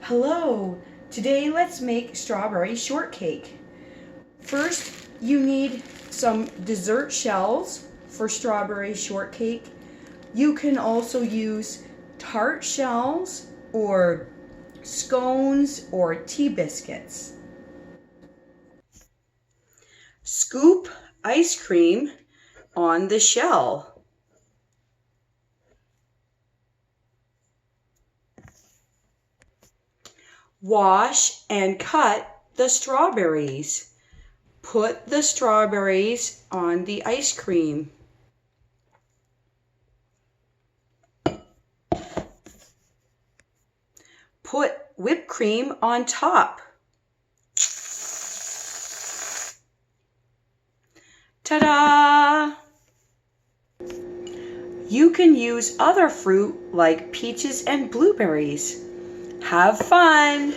Hello! Today let's make strawberry shortcake. First, you need some dessert shells for strawberry shortcake. You can also use tart shells or scones or tea biscuits. Scoop ice cream on the shell. Wash and cut the strawberries. Put the strawberries on the ice cream. Put whipped cream on top. Ta-da! You can use other fruit like peaches and blueberries. Have fun!